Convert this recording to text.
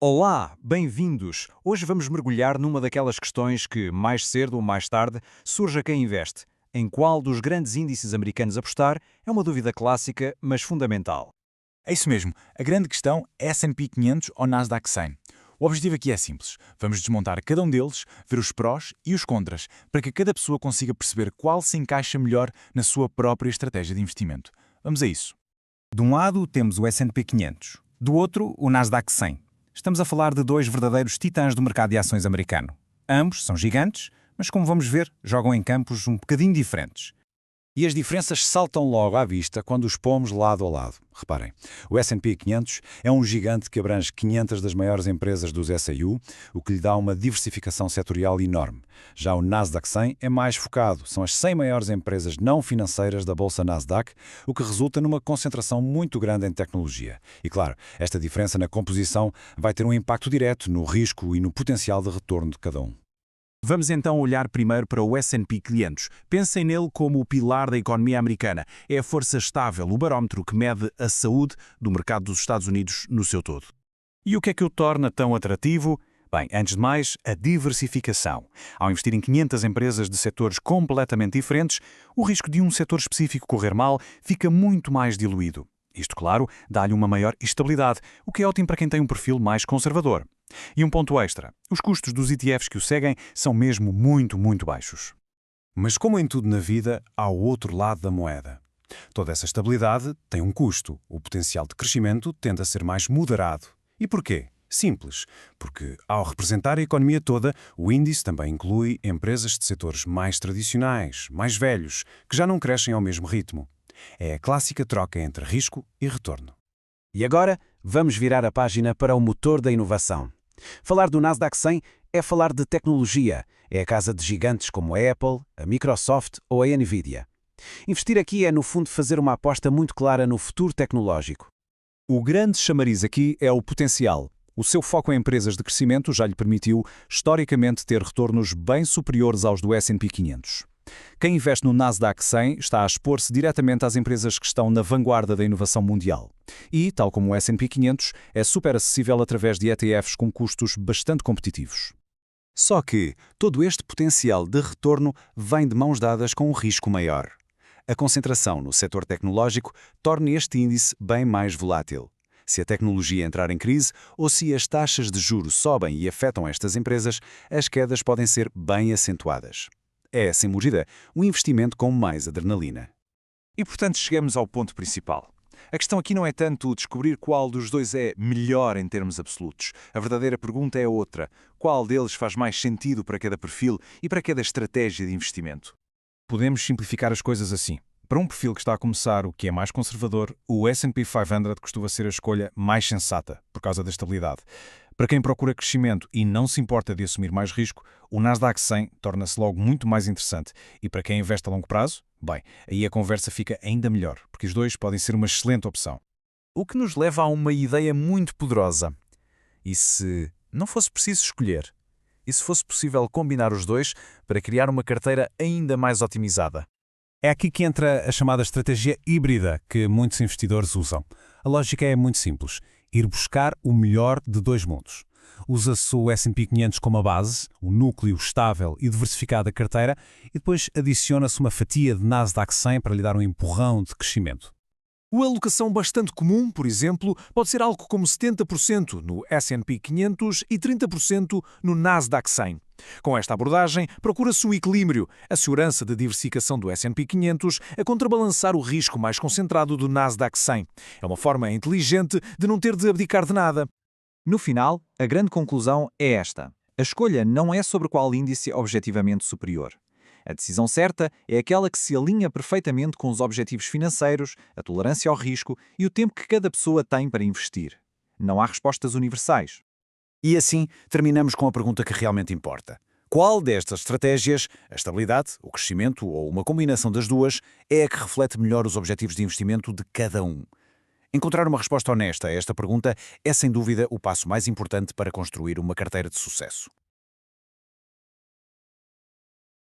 Olá, bem-vindos! Hoje vamos mergulhar numa daquelas questões que, mais cedo ou mais tarde, surge a quem investe. Em qual dos grandes índices americanos apostar é uma dúvida clássica, mas fundamental. É isso mesmo, a grande questão é S&P 500 ou Nasdaq 100. O objetivo aqui é simples, vamos desmontar cada um deles, ver os prós e os contras, para que cada pessoa consiga perceber qual se encaixa melhor na sua própria estratégia de investimento. Vamos a isso. De um lado temos o S&P 500, do outro o Nasdaq 100. Estamos a falar de dois verdadeiros titãs do mercado de ações americano. Ambos são gigantes, mas como vamos ver, jogam em campos um bocadinho diferentes. E as diferenças saltam logo à vista quando os pomos lado a lado. Reparem, o S&P 500 é um gigante que abrange 500 das maiores empresas dos SAU, o que lhe dá uma diversificação setorial enorme. Já o Nasdaq 100 é mais focado, são as 100 maiores empresas não financeiras da Bolsa Nasdaq, o que resulta numa concentração muito grande em tecnologia. E claro, esta diferença na composição vai ter um impacto direto no risco e no potencial de retorno de cada um. Vamos então olhar primeiro para o S&P 500. Pensem nele como o pilar da economia americana. É a força estável, o barómetro que mede a saúde do mercado dos Estados Unidos no seu todo. E o que é que o torna tão atrativo? Bem, antes de mais, a diversificação. Ao investir em 500 empresas de setores completamente diferentes, o risco de um setor específico correr mal fica muito mais diluído. Isto, claro, dá-lhe uma maior estabilidade, o que é ótimo para quem tem um perfil mais conservador. E um ponto extra, os custos dos ETFs que o seguem são mesmo muito baixos. Mas como em tudo na vida, há o outro lado da moeda. Toda essa estabilidade tem um custo. O potencial de crescimento tende a ser mais moderado. E porquê? Simples, porque ao representar a economia toda, o índice também inclui empresas de setores mais tradicionais, mais velhos, que já não crescem ao mesmo ritmo. É a clássica troca entre risco e retorno. E agora, vamos virar a página para o motor da inovação. Falar do Nasdaq 100 é falar de tecnologia. É a casa de gigantes como a Apple, a Microsoft ou a Nvidia. Investir aqui é, no fundo, fazer uma aposta muito clara no futuro tecnológico. O grande chamariz aqui é o potencial. O seu foco em empresas de crescimento já lhe permitiu, historicamente, ter retornos bem superiores aos do S&P 500. Quem investe no Nasdaq 100 está a expor-se diretamente às empresas que estão na vanguarda da inovação mundial. E, tal como o S&P 500, é super acessível através de ETFs com custos bastante competitivos. Só que todo este potencial de retorno vem de mãos dadas com um risco maior. A concentração no setor tecnológico torna este índice bem mais volátil. Se a tecnologia entrar em crise ou se as taxas de juros sobem e afetam estas empresas, as quedas podem ser bem acentuadas. É, sem dúvida, um investimento com mais adrenalina. E, portanto, chegamos ao ponto principal. A questão aqui não é tanto descobrir qual dos dois é melhor em termos absolutos. A verdadeira pergunta é outra. Qual deles faz mais sentido para cada perfil e para cada estratégia de investimento? Podemos simplificar as coisas assim. Para um perfil que está a começar, o que é mais conservador, o S&P 500 costuma ser a escolha mais sensata, por causa da estabilidade. Para quem procura crescimento e não se importa de assumir mais risco, o Nasdaq 100 torna-se logo muito mais interessante. E para quem investe a longo prazo, bem, aí a conversa fica ainda melhor, porque os dois podem ser uma excelente opção. O que nos leva a uma ideia muito poderosa. E se não fosse preciso escolher? E se fosse possível combinar os dois para criar uma carteira ainda mais otimizada? É aqui que entra a chamada estratégia híbrida que muitos investidores usam. A lógica é muito simples. Ir buscar o melhor de dois mundos. Usa-se o S&P 500 como a base, um núcleo estável e diversificado da carteira, e depois adiciona-se uma fatia de Nasdaq 100 para lhe dar um empurrão de crescimento. Uma alocação bastante comum, por exemplo, pode ser algo como 70% no S&P 500 e 30% no Nasdaq 100. Com esta abordagem, procura-se um equilíbrio, a segurança de diversificação do S&P 500 a contrabalançar o risco mais concentrado do Nasdaq 100. É uma forma inteligente de não ter de abdicar de nada. No final, a grande conclusão é esta. A escolha não é sobre qual índice é objetivamente superior. A decisão certa é aquela que se alinha perfeitamente com os objetivos financeiros, a tolerância ao risco e o tempo que cada pessoa tem para investir. Não há respostas universais. E assim, terminamos com a pergunta que realmente importa. Qual destas estratégias, a estabilidade, o crescimento ou uma combinação das duas, é a que reflete melhor os objetivos de investimento de cada um? Encontrar uma resposta honesta a esta pergunta é, sem dúvida, o passo mais importante para construir uma carteira de sucesso.